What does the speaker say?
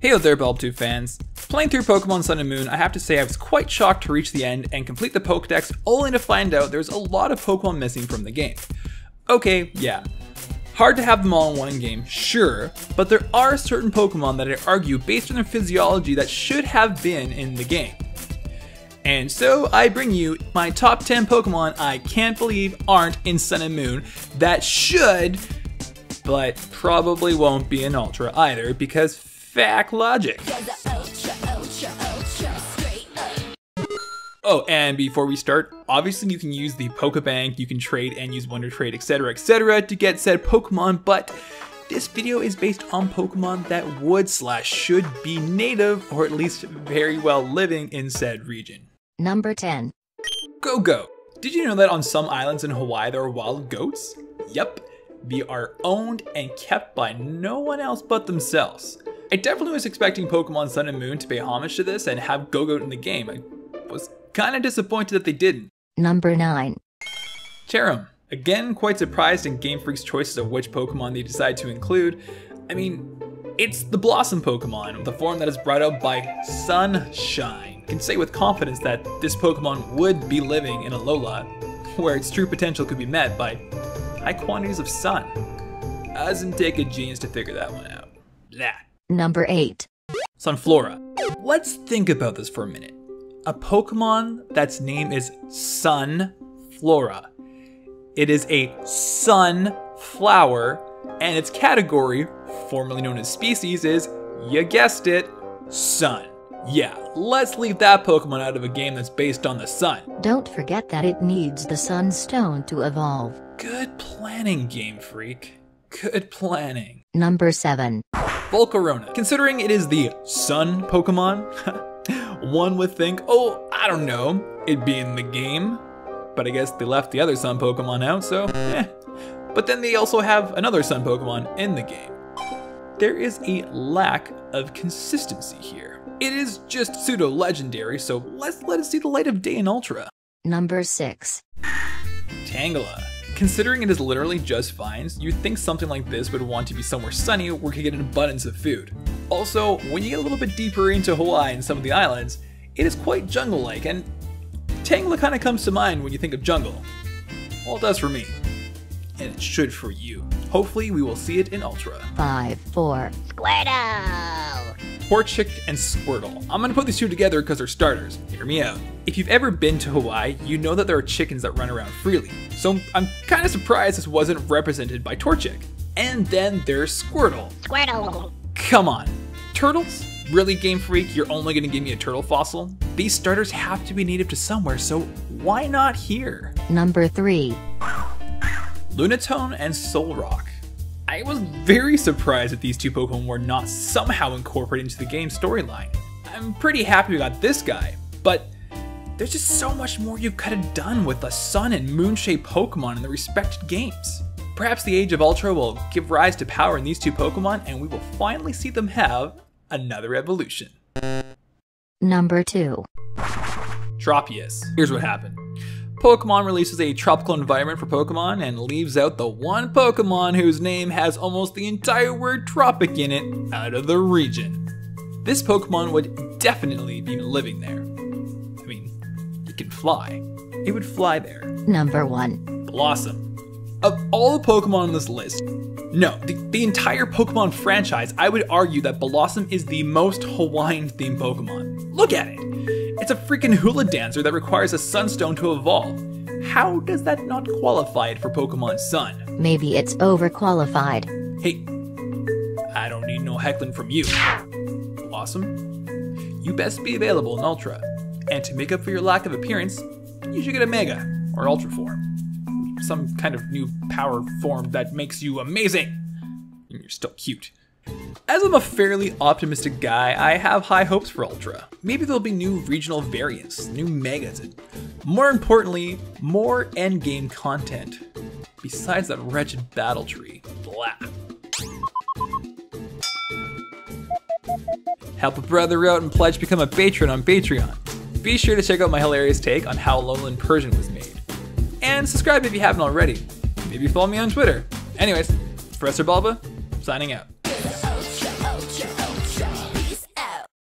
Hey there, Bulba fans. Playing through Pokemon Sun and Moon, I have to say I was quite shocked to reach the end and complete the Pokedex only to find out there's a lot of Pokemon missing from the game. Okay, yeah. Hard to have them all in one game, sure, but there are certain Pokemon that I argue based on their physiology that should have been in the game. And so I bring you my top 10 Pokemon I can't believe aren't in Sun and Moon that should, but probably won't be in Ultra either because fact logic. Oh, and before we start, obviously you can use the Pokebank, you can trade and use Wonder Trade, etc, to get said Pokemon, but this video is based on Pokemon that would/should be native or at least very well living in said region. Number 10. Go-Go. Did you know that on some islands in Hawaii there are wild goats? Yep, they are owned and kept by no one else but themselves. I definitely was expecting Pokemon Sun and Moon to pay homage to this and have Go-Goat in the game. I was kind of disappointed that they didn't. Number 9. Cherim. Again, quite surprised in Game Freak's choices of which Pokemon they decide to include. I mean, it's the Blossom Pokemon, the form that is brought out by Sunshine. I can say with confidence that this Pokemon would be living in Alola, where its true potential could be met by high quantities of sun. Doesn't take a genius to figure that one out. Blah. Number 8. Sunflora. Let's think about this for a minute. A Pokemon that's name is Sunflora. It is a sunflower, and its category, formerly known as species, is, you guessed it, sun. Yeah, let's leave that Pokemon out of a game that's based on the sun. Don't forget that it needs the Sunstone to evolve. Good planning, Game Freak. Good planning. Number 7. Volcarona. Considering it is the sun Pokemon, one would think, oh, I don't know, it'd be in the game. But I guess they left the other sun Pokemon out, so eh. But then they also have another sun Pokemon in the game. There is a lack of consistency here. It is just pseudo-legendary, so let's let it see the light of day in Ultra. Number 6. Tangela. Considering it is literally just vines, you'd think something like this would want to be somewhere sunny where you could get an abundance of food. Also, when you get a little bit deeper into Hawaii and some of the islands, it is quite jungle-like, and Tangela kind of comes to mind when you think of jungle. Well, it does for me. And it should for you. Hopefully we will see it in Ultra. 5, 4. Squirtle! Torchic and Squirtle. I'm gonna put these two together because they're starters. Hear me out. If you've ever been to Hawaii, you know that there are chickens that run around freely. So I'm kind of surprised this wasn't represented by Torchic. And then there's Squirtle. Squirtle! Come on. Turtles? Really, Game Freak? You're only gonna give me a turtle fossil? These starters have to be native to somewhere, so why not here? Number 3. Lunatone and Solrock. I was very surprised that these two Pokemon were not somehow incorporated into the game's storyline. I'm pretty happy we got this guy, but there's just so much more you could have done with the Sun and Moon-shaped Pokemon in the respected games. Perhaps the Age of Ultra will give rise to power in these two Pokemon and we will finally see them have another evolution. Number 2. Tropius. Here's what happened. Pokemon releases a tropical environment for Pokemon and leaves out the one Pokemon whose name has almost the entire word tropic in it out of the region. This Pokemon would definitely be living there. I mean, it can fly. It would fly there. Number 1. Blossom. Of all the Pokemon on this list, no, the entire Pokemon franchise, I would argue that Blossom is the most Hawaiian-themed Pokemon. Look at it. It's a freaking hula dancer that requires a sunstone to evolve. How does that not qualify it for Pokemon Sun? Maybe it's overqualified. Hey, I don't need no heckling from you. Blossom, you best be available in Ultra. And to make up for your lack of appearance, you should get a Mega or Ultra form. Some kind of new power form that makes you amazing. And you're still cute. As I'm a fairly optimistic guy, I have high hopes for Ultra. Maybe there'll be new regional variants, new Megas, and more importantly, more endgame content. Besides that wretched battle tree. Blah. help a brother out and pledge to become a patron on Patreon. Be sure to check out my hilarious take on how Alolan Persian was made. And subscribe if you haven't already. Maybe follow me on Twitter. Anyways, Professor Bulba, signing out.